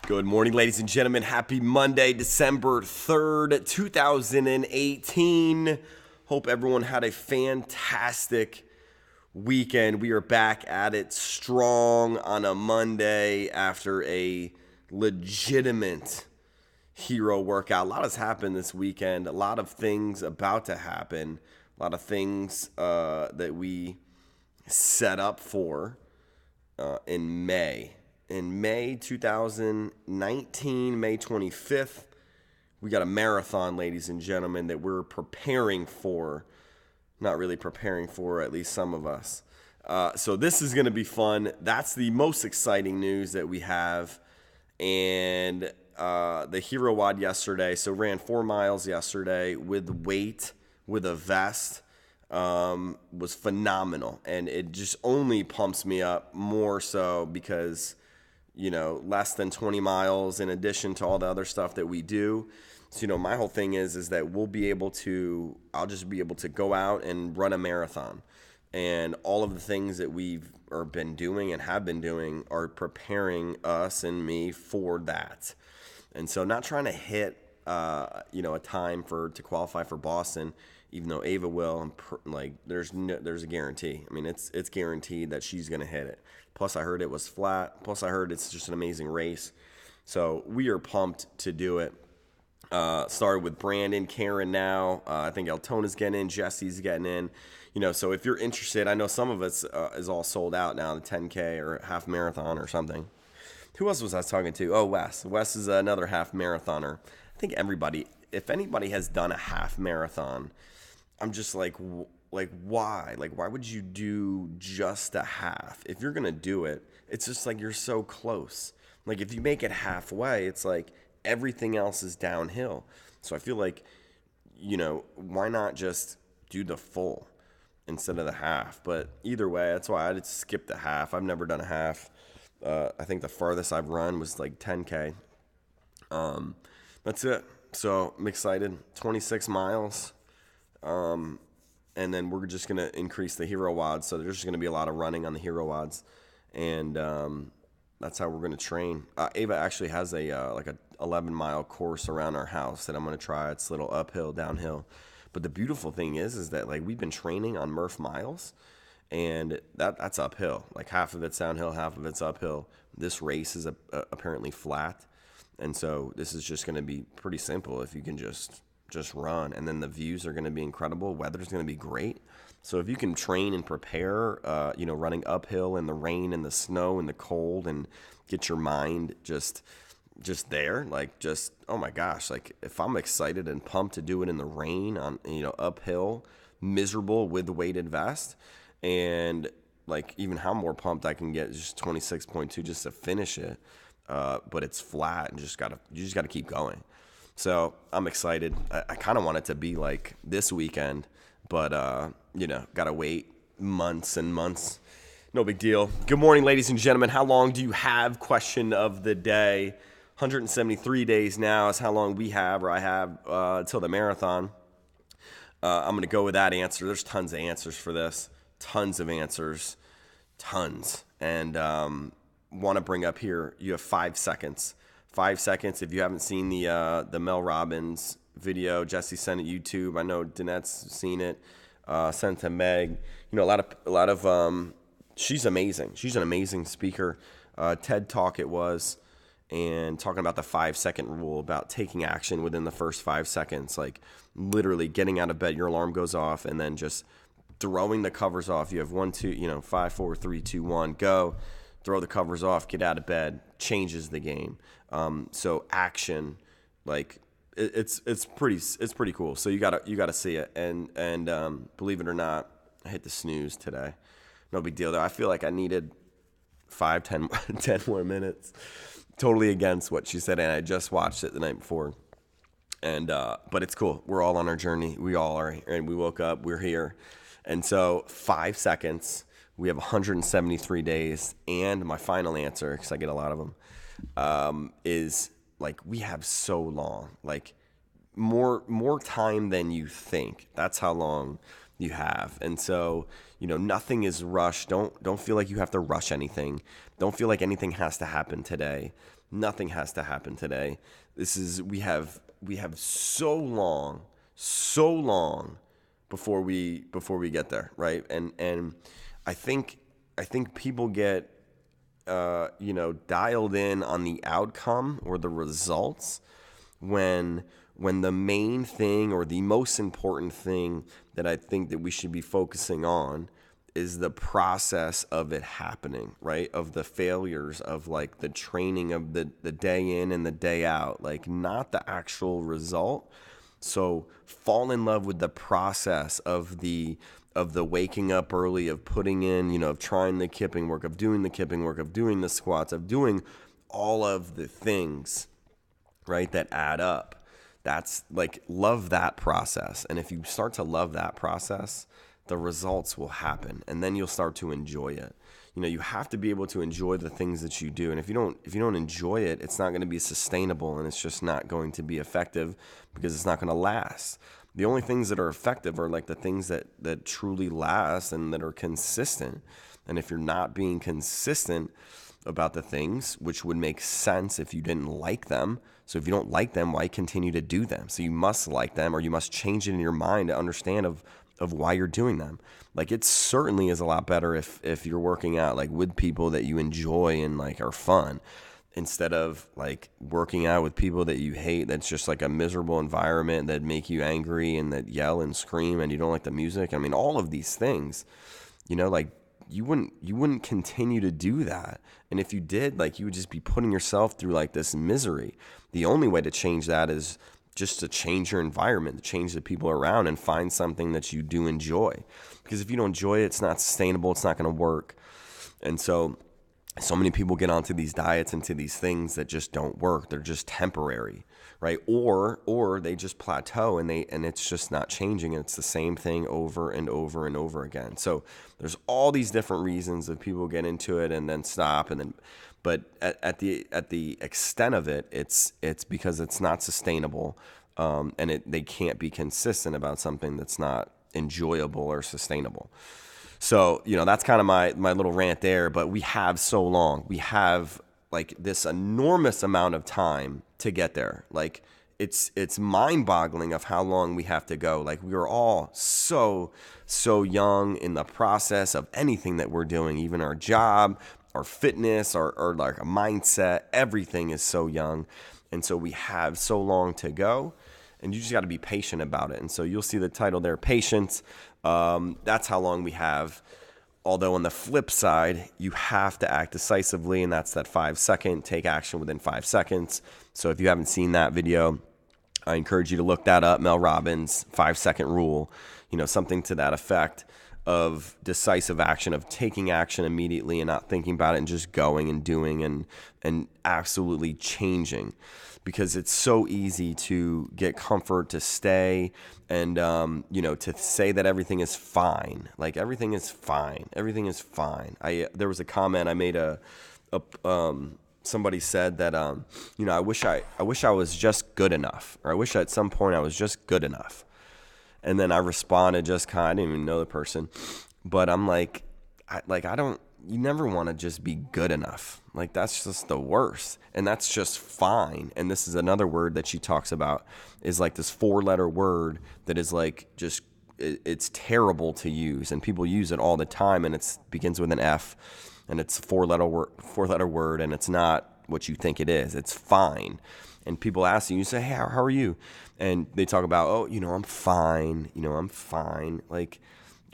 Good morning, ladies and gentlemen. Happy Monday, December 3rd, 2018. Hope everyone had a fantastic weekend. We are back at it strong on a Monday after a legitimate hero workout. A lot has happened this weekend. A lot of things about to happen. A lot of things that we set up for in May. In May 2019, May 25th, we got a marathon, ladies and gentlemen, that we're preparing for. Not really preparing for, at least some of us. So this is going to be fun. That's the most exciting news that we have. And the Hero WOD yesterday, so ran 4 miles yesterday with weight, with a vest. Was phenomenal. And it just only pumps me up more so because less than 20 miles in addition to all the other stuff that we do. So, my whole thing is that I'll just be able to go out and run a marathon. And all of the things that we've been doing and have been doing are preparing us and me for that. And so not trying to hit, a time to qualify for Boston, even though Ava will, there's a guarantee. I mean, it's guaranteed that she's going to hit it. Plus, I heard it was flat. Plus, I heard it's just an amazing race. So we are pumped to do it. Started with Brandon, Karen now. I think Eltona's getting in. Jesse's getting in. So if you're interested, I know some of us is all sold out now, the 10K or half marathon or something. Who else was I talking to? Oh, Wes. Wes is another half marathoner. I think everybody, if anybody has done a half marathon, I'm just like why? Why would you do just a half? If you're going to do it, it's just like you're so close. If you make it halfway, it's like everything else is downhill. So I feel like, why not just do the full instead of the half? But either way, that's why I just skipped the half. I've never done a half. I think the farthest I've run was 10K. That's it. So I'm excited. 26 miles. And then we're just going to increase the Hero WODs. So there's just going to be a lot of running on the Hero WODs. And that's how we're going to train. Ava actually has a 11-mile course around our house that I'm going to try. It's a little uphill, downhill. But the beautiful thing is that we've been training on Murph miles. And that's uphill. Half of it's downhill, half of it's uphill. This race is apparently flat. And so this is just going to be pretty simple if you can just run. And then the views are going to be incredible. Weather's going to be great. So if you can train and prepare, running uphill in the rain and the snow and the cold and get your mind just there, oh my gosh, if I'm excited and pumped to do it in the rain on, uphill, miserable with the weighted vest, and even how more pumped I can get, just 26.2 just to finish it. But it's flat and you just gotta keep going. So I'm excited. I kind of want it to be like this weekend, but gotta wait months and months. No big deal. Good morning, ladies and gentlemen. How long do you have? Question of the day. 173 days now is how long we have, or I have, until the marathon. I'm going to go with that answer. There's tons of answers for this. Tons of answers. Tons. And want to bring up here, you have 5 seconds. 5 seconds. If you haven't seen the Mel Robbins video, Jesse sent it YouTube. I know Danette's seen it. Sent to Meg. A lot of she's amazing. She's an amazing speaker. TED Talk it was, and talking about the 5-second rule, about taking action within the first 5 seconds, literally getting out of bed, your alarm goes off, and then just throwing the covers off. You have 1, 2, 5, 4, 3, 2, 1, go. Throw the covers off, get out of bed, changes the game. So action, it's pretty cool. So you gotta see it. And believe it or not, I hit the snooze today. No big deal though. I feel like I needed 10 more minutes. Totally against what she said, and I just watched it the night before. And but it's cool. We're all on our journey. We all are, and we woke up. We're here. And so 5 seconds. We have 173 days, and my final answer, because I get a lot of them, is we have so long, more time than you think. That's how long you have. And so, nothing is rushed. Don't feel like you have to rush anything. Don't feel like anything has to happen today. Nothing has to happen today. We have so long before we get there, right? And I think people get dialed in on the outcome or the results when the main thing or the most important thing that I think that we should be focusing on is the process of it happening, right? Of the failures, of like the training of the day in and the day out, like not the actual result. So fall in love with the process of the waking up early, of putting in, of trying the kipping work, of doing the kipping work, of doing the squats, of doing all of the things, right, that add up. That's like, love that process. And if you start to love that process, the results will happen, and then you'll start to enjoy it. You have to be able to enjoy the things that you do. And if you don't enjoy it, it's not going to be sustainable, and it's just not going to be effective because it's not going to last. The only things that are effective are like the things that truly last and that are consistent. And if you're not being consistent about the things, which would make sense if you didn't like them. So if you don't like them, why continue to do them? So you must like them, or you must change it in your mind to understand of why you're doing them. Like, it certainly is a lot better if you're working out like with people that you enjoy and like are fun, instead of like working out with people that you hate, that's just like a miserable environment that make you angry and that yell and scream and you don't like the music. I mean, all of these things, like you wouldn't continue to do that. And if you did, like, you would just be putting yourself through like this misery. The only way to change that is just to change your environment, to change the people around, and find something that you do enjoy. Because if you don't enjoy it, it's not sustainable. It's not going to work. And so many people get onto these diets and to these things that just don't work. They're just temporary, right? Or they just plateau and it's just not changing. And it's the same thing over and over and over again. So there's all these different reasons that people get into it and then stop, but at the extent of it, it's because it's not sustainable, and they can't be consistent about something that's not enjoyable or sustainable. So, that's kind of my little rant there, but we have like this enormous amount of time to get there. Like, it's mind-boggling of how long we have to go. Like, we are all so young in the process of anything that we're doing, even our job, our fitness, or like a mindset. Everything is so young. And so we have so long to go, and you just got to be patient about it. And so you'll see the title there, Patience. That's how long we have. Although on the flip side, you have to act decisively, and that's that 5-second, take action within 5 seconds. So if you haven't seen that video, I encourage you to look that up, Mel Robbins' 5-second rule, something to that effect of decisive action, of taking action immediately and not thinking about it and just going and doing and absolutely changing. Because it's so easy to get comfort, to stay, and to say that everything is fine. Like, everything is fine. Everything is fine. There was a comment I made. Somebody said that I wish I was just good enough, or I wish at some point I was just good enough. And then I responded I didn't even know the person, but I'm like, you never want to just be good enough. Like, that's just the worst. And that's just fine. And this is another word that she talks about, is like this 4-letter word that is like just, it's terrible to use. And people use it all the time, and it begins with an F, and it's a 4-letter word, and it's not what you think it is. It's fine. And people ask you say, hey, how are you? And they talk about, I'm fine. I'm fine. Like,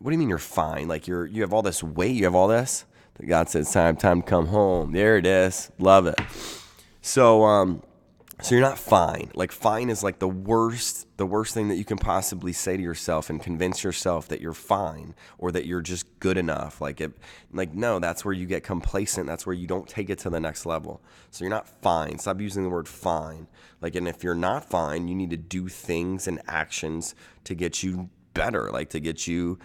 what do you mean you're fine? Like, you have all this weight, you have all this? God says, time to come home. There it is. Love it. So you're not fine. Like, fine is like the worst thing that you can possibly say to yourself and convince yourself that you're fine or that you're just good enough. No, that's where you get complacent. That's where you don't take it to the next level. So you're not fine. Stop using the word fine. And if you're not fine, you need to do things and actions to get you better, to get you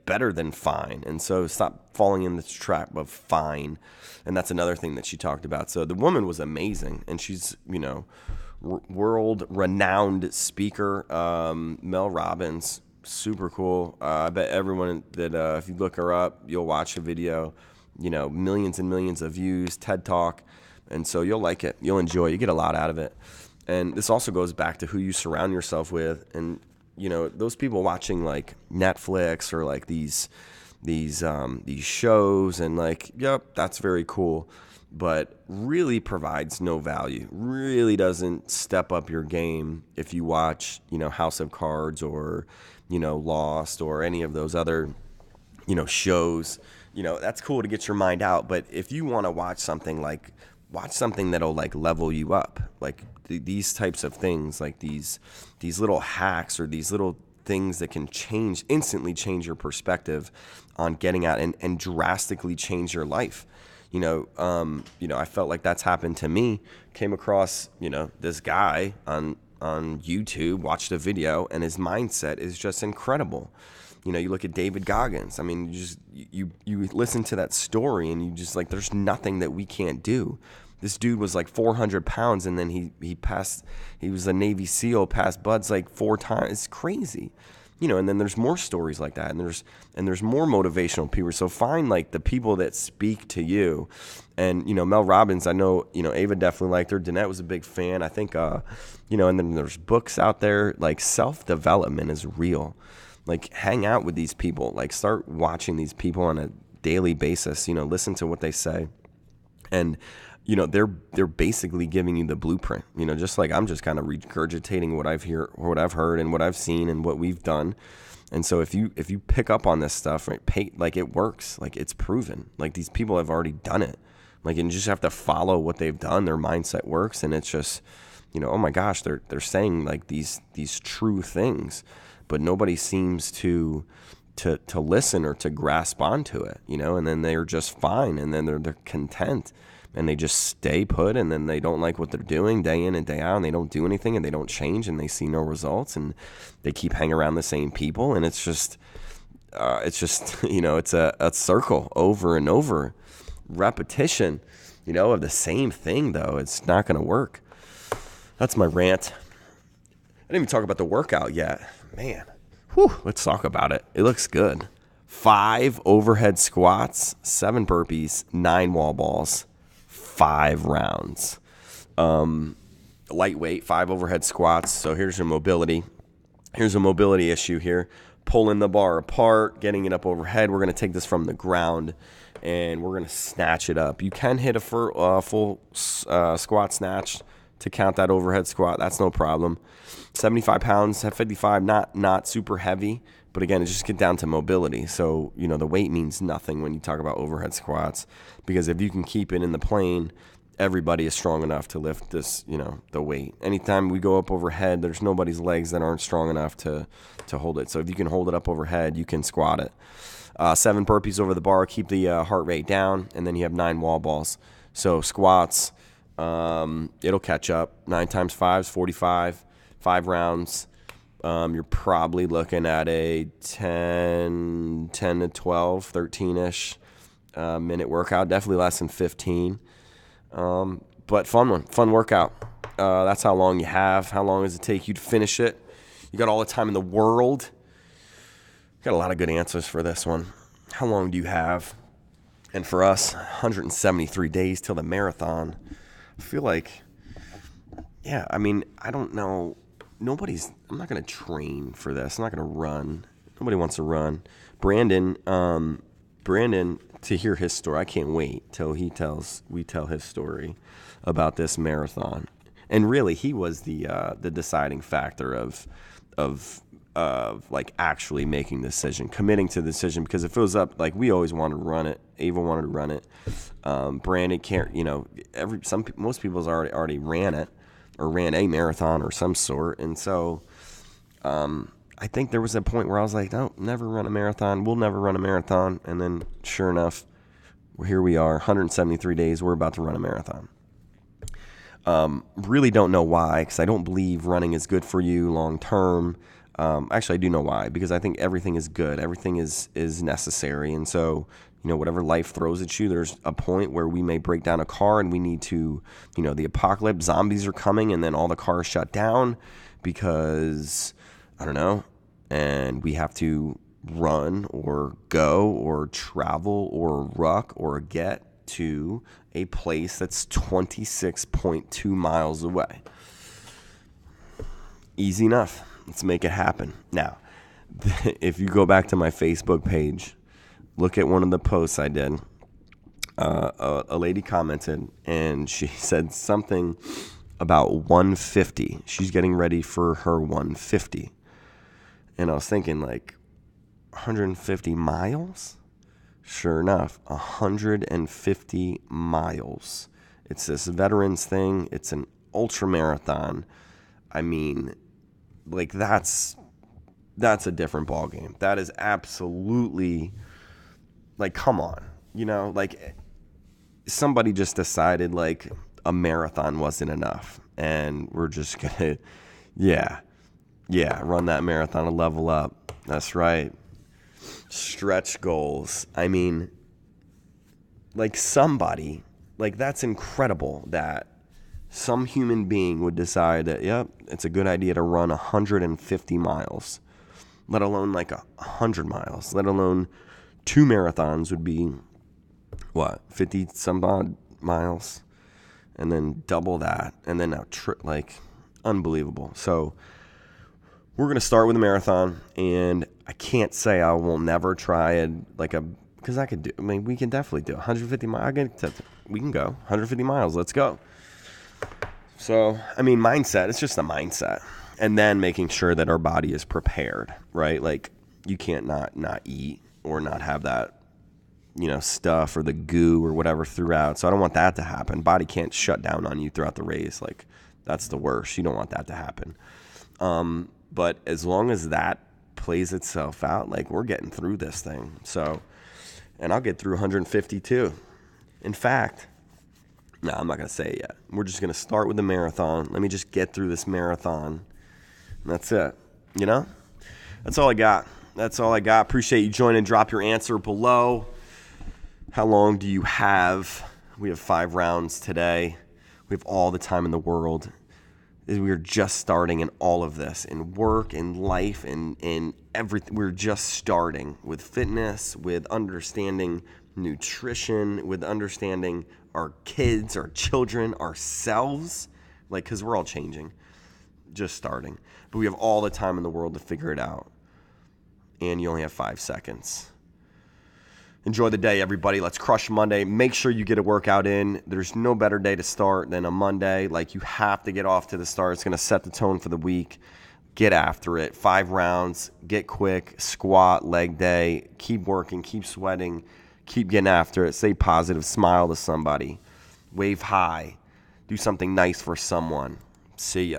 better than fine. And so stop falling in this trap of fine. And that's another thing that she talked about. So the woman was amazing, and she's world renowned speaker, Mel Robbins, super cool. I bet everyone that if you look her up, you'll watch a video, millions and millions of views, TED Talk. And so you'll like it. You'll enjoy it. You get a lot out of it. And this also goes back to who you surround yourself with. And, those people watching like Netflix or like these shows and like, yep, that's very cool, but really provides no value, really doesn't step up your game if you watch, House of Cards or, Lost or any of those other, shows. That's cool to get your mind out. But if you want to watch something that'll like level you up, like these types of things, like these little hacks or these little things that can instantly change your perspective on getting out and drastically change your life. I felt like that's happened to me. Came across, this guy on YouTube, watched a video, and his mindset is just incredible. You look at David Goggins. I mean, you listen to that story and you just like, there's nothing that we can't do. This dude was like 400 pounds, and then he was a Navy SEAL, passed buds like 4 times. It's crazy. And then there's more stories like that, and there's more motivational people. So find like the people that speak to you. And, Mel Robbins, I know, Ava definitely liked her. Danette was a big fan. I think, and then there's books out there. Like, self-development is real. Like, hang out with these people. Like, start watching these people on a daily basis. Listen to what they say. And, they're basically giving you the blueprint. Just like I'm just kind of regurgitating what I've heard and what I've seen and what we've done. And so if you pick up on this stuff, right, like it works. Like, it's proven. Like, these people have already done it. Like, and you just have to follow what they've done. Their mindset works, and it's just, oh my gosh, they're saying like these true things. But nobody seems to listen or to grasp onto it, and then they're just fine, and then they're content, and they just stay put, and then they don't like what they're doing day in and day out, and they don't do anything, and they don't change, and they see no results, and they keep hanging around the same people, and it's just it's a circle over and over, repetition, of the same thing. Though it's not going to work. That's my rant. I didn't even talk about the workout yet. Man, let's talk about it. It looks good. 5 overhead squats, 7 burpees, 9 wall balls, 5 rounds. Lightweight, 5 overhead squats. So here's your mobility. Here's a mobility issue here. Pulling the bar apart, getting it up overhead. We're going to take this from the ground, and we're going to snatch it up. You can hit a full squat snatch to count that overhead squat. That's no problem. 75 pounds at 55, not super heavy, but again, it just get down to mobility. So, the weight means nothing when you talk about overhead squats, because if you can keep it in the plane, everybody is strong enough to lift this, the weight. Anytime we go up overhead, there's nobody's legs that aren't strong enough to hold it. So if you can hold it up overhead, you can squat it. 7 burpees over the bar, keep the heart rate down, and then you have 9 wall balls. So squats, it'll catch up. 9 times 5 is 45, 5 rounds. You're probably looking at a 10 to 12, 13-ish minute workout. Definitely less than 15. But fun workout. That's how long you have. How long does it take you to finish it? You got all the time in the world. Got a lot of good answers for this one. How long do you have? And for us, 173 days till the marathon. I feel like, I don't know. I'm not going to train for this. I'm not going to run. Nobody wants to run. Brandon, to hear his story, I can't wait till we tell his story about this marathon. And really, he was the deciding factor of like actually making the decision, committing to the decision. Because if it was up, like, we always wanted to run it. Ava wanted to run it. Brandon can't. Most people's already ran it or ran a marathon or some sort. And so, I think there was a point where I was like, no, never run a marathon. We'll never run a marathon. And then sure enough, here we are, 173 days. We're about to run a marathon. Really don't know why, because I don't believe running is good for you long term. Actually, I do know why, because I think everything is good. Everything is necessary. And so, whatever life throws at you, there's a point where we may break down a car and we need to, the apocalypse, zombies are coming, and then all the cars shut down because, I don't know, and we have to run or go or travel or ruck or get to a place that's 26.2 miles away. Easy enough. Let's make it happen. Now, if you go back to my Facebook page, look at one of the posts I did. A lady commented, and she said something about 150. She's getting ready for her 150. And I was thinking, like, 150 miles? Sure enough, 150 miles. It's this veterans thing. It's an ultra marathon. I mean, like, that's a different ballgame. That is absolutely, like, come on. You know, like, somebody just decided, like, a marathon wasn't enough. And we're just going to, yeah, run that marathon and level up. That's right. Stretch goals. I mean, like, somebody, like, that's incredible that some human being would decide that, yep, it's a good idea to run 150 miles, let alone like 100 miles, let alone 2 marathons would be, what, 50 some odd miles, and then double that, and then like, unbelievable. So we're going to start with a marathon, and I can't say I will never try it, because I could do, I mean, we can definitely do 150 miles. We can go 150 miles. Let's go. So, I mean, mindset, it's just a mindset. And then making sure that our body is prepared, right? Like, you can't not eat or not have that, you know, stuff or the goo or whatever throughout. So I don't want that to happen. Body can't shut down on you throughout the race. Like, that's the worst. You don't want that to happen. But as long as that plays itself out, like, we're getting through this thing. So, and I'll get through 150 too. In fact, no, I'm not going to say it yet. We're just going to start with the marathon. Let me just get through this marathon. And that's it. You know? That's all I got. Appreciate you joining. Drop your answer below. How long do you have? We have 5 rounds today. We have all the time in the world. We are just starting in all of this, in work, in life, in everything. We're just starting with fitness, with understanding nutrition, with understanding our kids, our children, ourselves, like, because we're all changing, just starting. But we have all the time in the world to figure it out, and you only have 5 seconds. Enjoy the day, everybody. Let's crush Monday. Make sure you get a workout in. There's no better day to start than a Monday. Like, you have to get off to the start. It's going to set the tone for the week. Get after it. 5 rounds. Get quick. Squat, leg day. Keep working. Keep sweating. Keep getting after it. Stay positive. Smile to somebody. Wave high. Do something nice for someone. See ya.